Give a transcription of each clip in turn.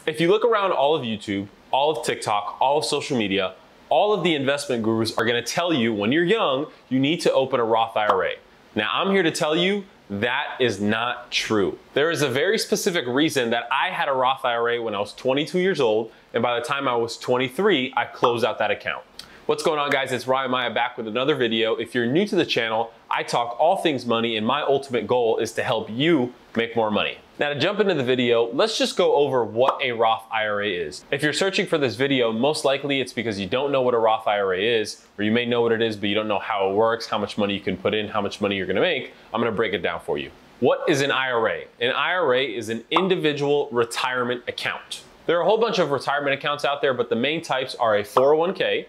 If you look around all of YouTube, all of TikTok, all of social media, all of the investment gurus are gonna tell you when you're young, you need to open a Roth IRA. Now, I'm here to tell you that is not true. There is a very specific reason that I had a Roth IRA when I was 22 years old, and by the time I was 23, I closed out that account. What's going on, guys? It's Ryan Maya back with another video. If you're new to the channel, I talk all things money, and my ultimate goal is to help you make more money. Now, to jump into the video, let's just go over what a Roth IRA is. If you're searching for this video, most likely it's because you don't know what a Roth IRA is, or you may know what it is, but you don't know how it works, how much money you can put in, how much money you're gonna make. I'm gonna break it down for you. What is an IRA? An IRA is an individual retirement account. There are a whole bunch of retirement accounts out there, but the main types are a 401k,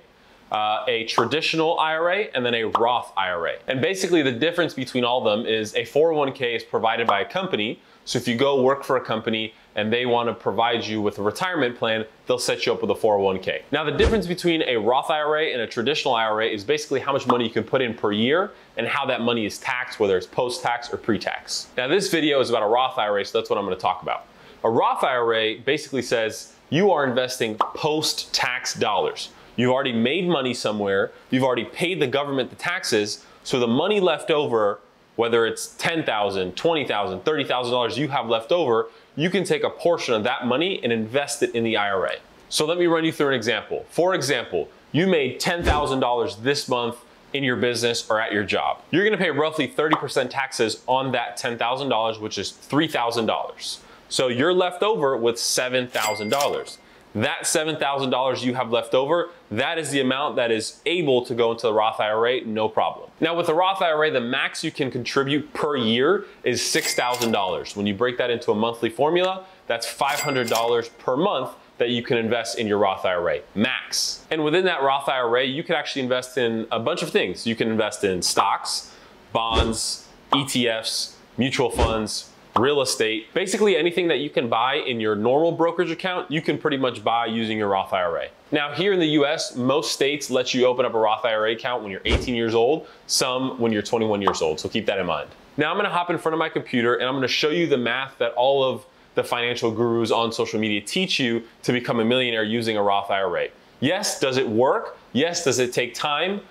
a traditional IRA, and then a Roth IRA. And basically the difference between all of them is a 401k is provided by a company. So if you go work for a company and they want to provide you with a retirement plan, they'll set you up with a 401k. Now, the difference between a Roth IRA and a traditional IRA is basically how much money you can put in per year and how that money is taxed, whether it's post-tax or pre-tax. Now, this video is about a Roth IRA, so that's what I'm going to talk about. A Roth IRA basically says you are investing post-tax dollars. You've already made money somewhere, you've already paid the government the taxes, so the money left over, whether it's $10,000, $20,000, $30,000 you have left over, you can take a portion of that money and invest it in the IRA. So let me run you through an example. For example, you made $10,000 this month in your business or at your job. You're gonna pay roughly 30% taxes on that $10,000, which is $3,000. So you're left over with $7,000. That $7,000 you have left over, that is the amount that is able to go into the Roth IRA, no problem. Now, with the Roth IRA, the max you can contribute per year is $6,000. When you break that into a monthly formula, that's $500 per month that you can invest in your Roth IRA, max. And within that Roth IRA, you can actually invest in a bunch of things. You can invest in stocks, bonds, ETFs, mutual funds, real estate, basically anything that you can buy in your normal brokerage account, you can pretty much buy using your Roth IRA. Now, here in the US, most states let you open up a Roth IRA account when you're 18 years old, some when you're 21 years old, so keep that in mind. Now, I'm gonna hop in front of my computer and I'm gonna show you the math that all of the financial gurus on social media teach you to become a millionaire using a Roth IRA. Yes, does it work? Yes, does it take time?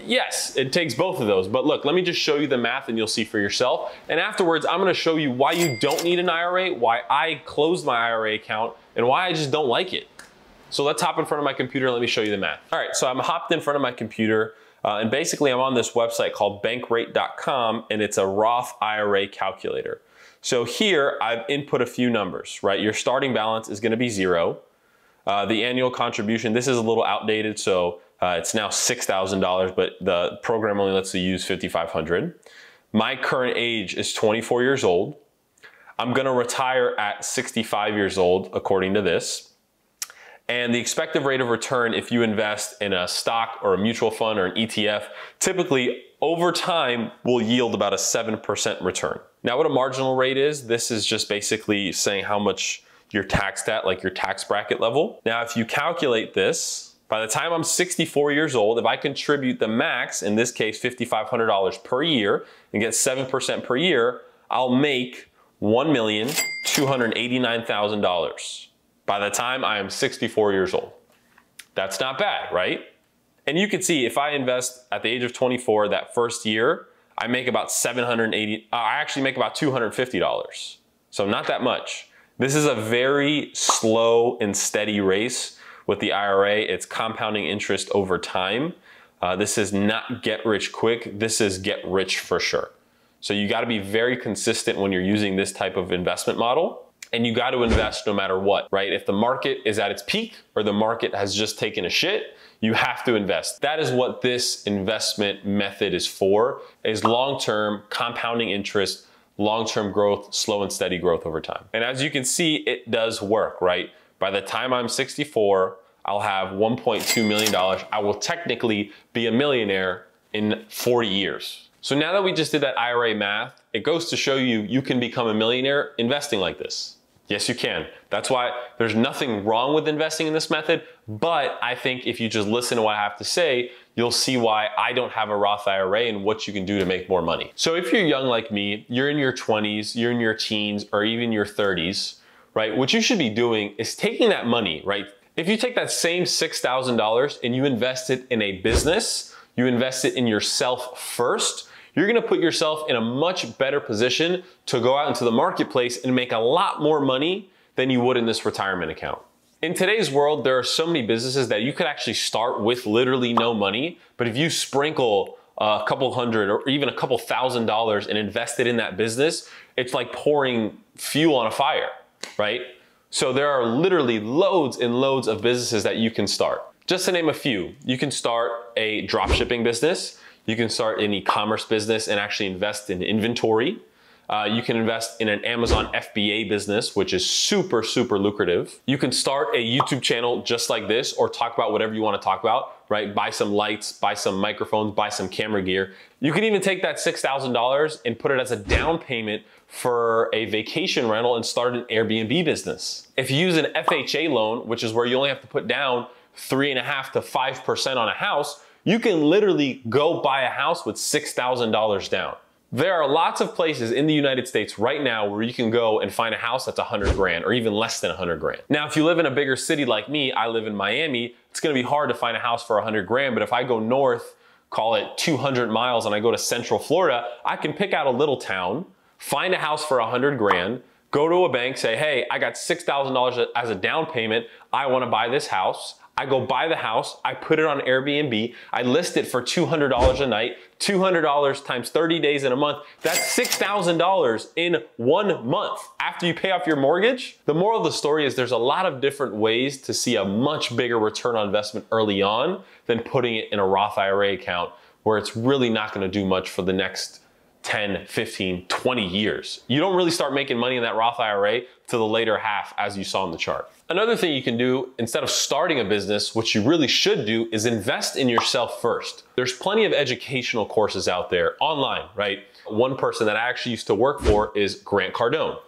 Yes, it takes both of those. But look, let me just show you the math and you'll see for yourself. And afterwards, I'm gonna show you why you don't need an IRA, why I closed my IRA account, and why I just don't like it. So let's hop in front of my computer and let me show you the math. All right, so I'm hopped in front of my computer and basically I'm on this website called bankrate.com and it's a Roth IRA calculator. So here I've input a few numbers, right? Your starting balance is gonna be 0. The annual contribution, this is a little outdated, so it's now $6,000, but the program only lets you use $5,500. My current age is 24 years old. I'm gonna retire at 65 years old, according to this. And the expected rate of return if you invest in a stock or a mutual fund or an ETF, typically over time will yield about a 7% return. Now, what a marginal rate is, this is just basically saying how much you're taxed at, like your tax bracket level. Now, if you calculate this, by the time I'm 64 years old, if I contribute the max, in this case, $5,500 per year, and get 7% per year, I'll make $1,289,000 by the time I am 64 years old. That's not bad, right? And you can see if I invest at the age of 24, that first year, I make about I actually make about $250. So not that much. This is a very slow and steady race. With the IRA, it's compounding interest over time. This is not get rich quick, this is get rich for sure. So you gotta be very consistent when you're using this type of investment model, and you gotta invest no matter what, right? If the market is at its peak or the market has just taken a shit, you have to invest. That is what this investment method is for, is long-term compounding interest, long-term growth, slow and steady growth over time. And as you can see, it does work, right? By the time I'm 64, I'll have $1.2 million. I will technically be a millionaire in 40 years. So now that we just did that IRA math, it goes to show you, you can become a millionaire investing like this. Yes, you can. That's why there's nothing wrong with investing in this method, but I think if you just listen to what I have to say, you'll see why I don't have a Roth IRA and what you can do to make more money. So if you're young like me, you're in your 20s, you're in your teens, or even your 30s, right? What you should be doing is taking that money, right? If you take that same $6,000 and you invest it in a business, you invest it in yourself first, you're gonna put yourself in a much better position to go out into the marketplace and make a lot more money than you would in this retirement account. In today's world, there are so many businesses that you could actually start with literally no money, but if you sprinkle a couple hundred or even a couple $1,000s and invest it in that business, it's like pouring fuel on a fire, right? So there are literally loads and loads of businesses that you can start. Just to name a few, you can start a dropshipping business, you can start an e-commerce business and actually invest in inventory. You can invest in an Amazon FBA business, which is super, super lucrative. You can start a YouTube channel just like this or talk about whatever you want to talk about, right? Buy some lights, buy some microphones, buy some camera gear. You can even take that $6,000 and put it as a down payment for a vacation rental and start an Airbnb business. If you use an FHA loan, which is where you only have to put down 3.5% to 5% on a house, you can literally go buy a house with $6,000 down. There are lots of places in the United States right now where you can go and find a house that's 100 grand or even less than 100 grand. Now, if you live in a bigger city like me, I live in Miami, it's gonna be hard to find a house for 100 grand, but if I go north, call it 200 miles and I go to Central Florida, I can pick out a little town, find a house for 100 grand, go to a bank, say, hey, I got $6,000 as a down payment, I wanna buy this house. I go buy the house, I put it on Airbnb, I list it for $200 a night, $200 times 30 days in a month, that's $6,000 in 1 month after you pay off your mortgage. The moral of the story is there's a lot of different ways to see a much bigger return on investment early on than putting it in a Roth IRA account where it's really not gonna do much for the next 10, 15, 20 years. You don't really start making money in that Roth IRA to the later half as you saw in the chart. Another thing you can do instead of starting a business, which you really should do, is invest in yourself first. There's plenty of educational courses out there online, right? One person that I actually used to work for is Grant Cardone.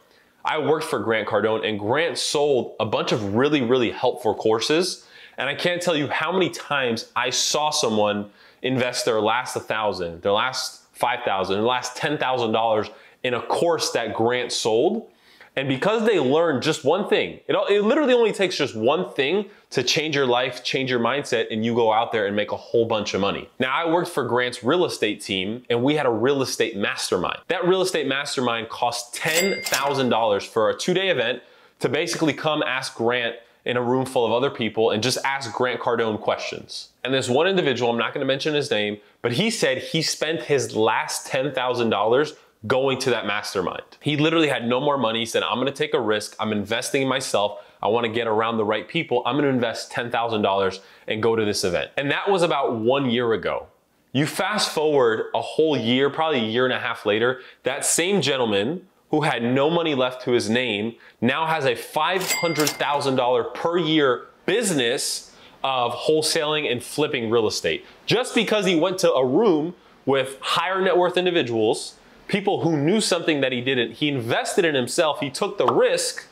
I worked for Grant Cardone and Grant sold a bunch of really, really helpful courses. And I can't tell you how many times I saw someone invest their last $1,000, their last $5,000, their last $10,000 in a course that Grant sold. And because they learned just one thing, it literally only takes just one thing to change your life, change your mindset, and you go out there and make a whole bunch of money. Now, I worked for Grant's real estate team, and we had a real estate mastermind. That real estate mastermind cost $10,000 for a 2-day event to basically come ask Grant in a room full of other people and just ask Grant Cardone questions. And this one individual, I'm not gonna mention his name, but he said he spent his last $10,000 going to that mastermind. He literally had no more money. He said, I'm gonna take a risk. I'm investing in myself. I wanna get around the right people. I'm gonna invest $10,000 and go to this event. And that was about 1 year ago. You fast forward a whole year, probably a year and a half later, that same gentleman who had no money left to his name now has a $500,000 per year business of wholesaling and flipping real estate. Just because he went to a room with higher net worth individuals, people who knew something that he didn't. He invested in himself, he took the risk,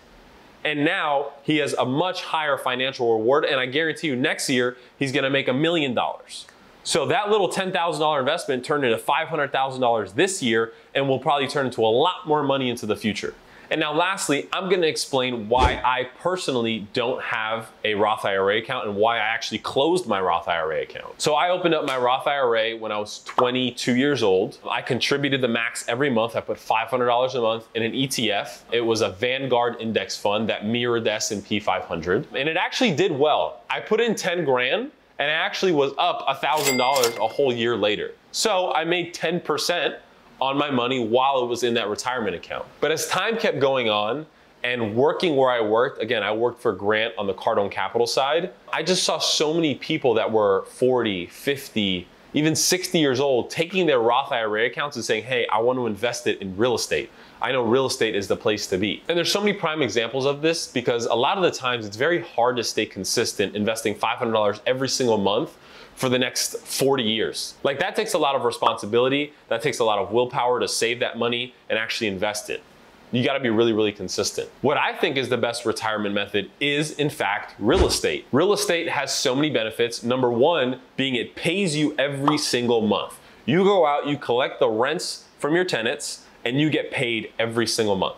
and now he has a much higher financial reward. And I guarantee you next year, he's gonna make $1 million. So that little $10,000 investment turned into $500,000 this year and will probably turn into a lot more money into the future. And now lastly, I'm gonna explain why I personally don't have a Roth IRA account and why I actually closed my Roth IRA account. So I opened up my Roth IRA when I was 22 years old. I contributed the max every month. I put $500 a month in an ETF. It was a Vanguard index fund that mirrored the S&P 500. And it actually did well. I put in 10 grand and it actually was up $1,000 a whole year later. So I made 10% on my money while it was in that retirement account. But as time kept going on and working where I worked, again, I worked for Grant on the Cardone Capital side, I just saw so many people that were 40, 50, even 60 years old taking their Roth IRA accounts and saying, hey, I want to invest it in real estate. I know real estate is the place to be. And there's so many prime examples of this because a lot of the times it's very hard to stay consistent investing $500 every single month for the next 40 years. Like that takes a lot of responsibility. That takes a lot of willpower to save that money and actually invest it. You gotta be really, really consistent. What I think is the best retirement method is in fact real estate. Real estate has so many benefits. Number one, being it pays you every single month. You go out, you collect the rents from your tenants, and you get paid every single month.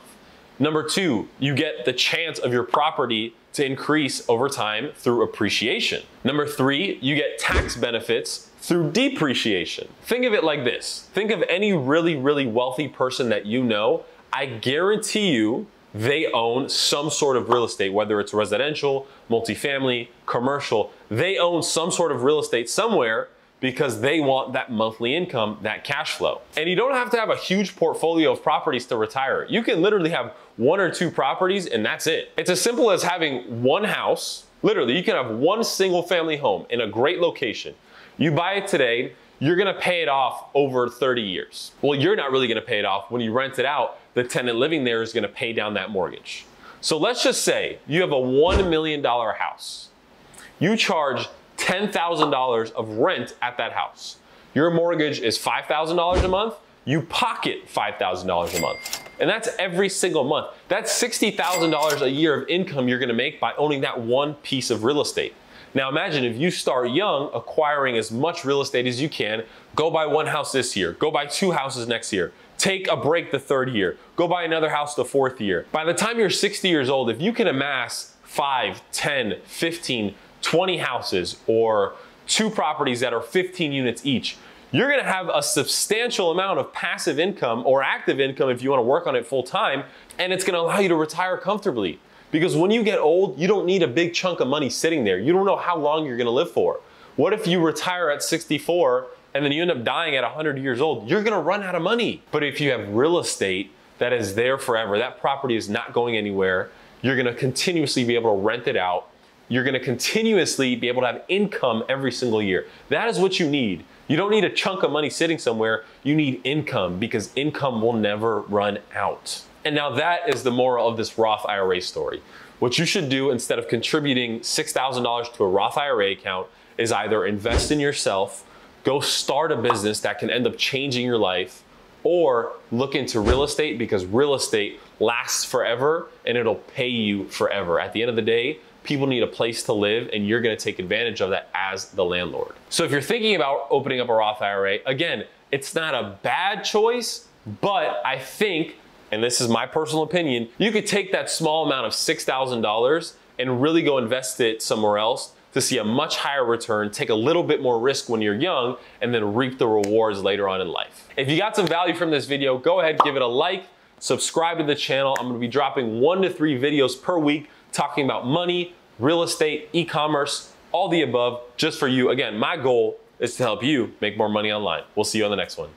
Number two, you get the chance of your property to increase over time through appreciation. Number three, you get tax benefits through depreciation. Think of it like this. Think of any really, really wealthy person that you know. I guarantee you they own some sort of real estate, whether it's residential, multifamily, commercial. They own some sort of real estate somewhere because they want that monthly income, that cash flow. And you don't have to have a huge portfolio of properties to retire. You can literally have 1 or 2 properties and that's it. It's as simple as having one house. Literally, you can have one single family home in a great location. You buy it today, you're gonna pay it off over 30 years. Well, you're not really gonna pay it off. When you rent it out, the tenant living there is gonna pay down that mortgage. So let's just say you have a $1 million house. You charge $10,000 of rent at that house. Your mortgage is $5,000 a month. You pocket $5,000 a month. And that's every single month. That's $60,000 a year of income you're gonna make by owning that one piece of real estate. Now imagine if you start young, acquiring as much real estate as you can, go buy one house this year, go buy 2 houses next year, take a break the 3rd year, go buy another house the 4th year. By the time you're 60 years old, if you can amass 5, 10, 15, 20 houses or 2 properties that are 15 units each, you're gonna have a substantial amount of passive income or active income if you wanna work on it full time, and it's gonna allow you to retire comfortably. Because when you get old, you don't need a big chunk of money sitting there. You don't know how long you're gonna live for. What if you retire at 64 and then you end up dying at 100 years old? You're gonna run out of money. But if you have real estate that is there forever, that property is not going anywhere, you're gonna continuously be able to rent it out. You're gonna continuously be able to have income every single year. That is what you need. You don't need a chunk of money sitting somewhere. You need income because income will never run out. And now that is the moral of this Roth IRA story. What you should do instead of contributing $6,000 to a Roth IRA account is either invest in yourself, go start a business that can end up changing your life, or look into real estate because real estate lasts forever and it'll pay you forever. At the end of the day, people need a place to live and you're gonna take advantage of that as the landlord. So if you're thinking about opening up a Roth IRA, again, it's not a bad choice, but I think, and this is my personal opinion, you could take that small amount of $6,000 and really go invest it somewhere else to see a much higher return, take a little bit more risk when you're young, and then reap the rewards later on in life. If you got some value from this video, go ahead, give it a like, subscribe to the channel. I'm gonna be dropping 1 to 3 videos per week talking about money, real estate, e-commerce, all the above, just for you. Again, my goal is to help you make more money online. We'll see you on the next one.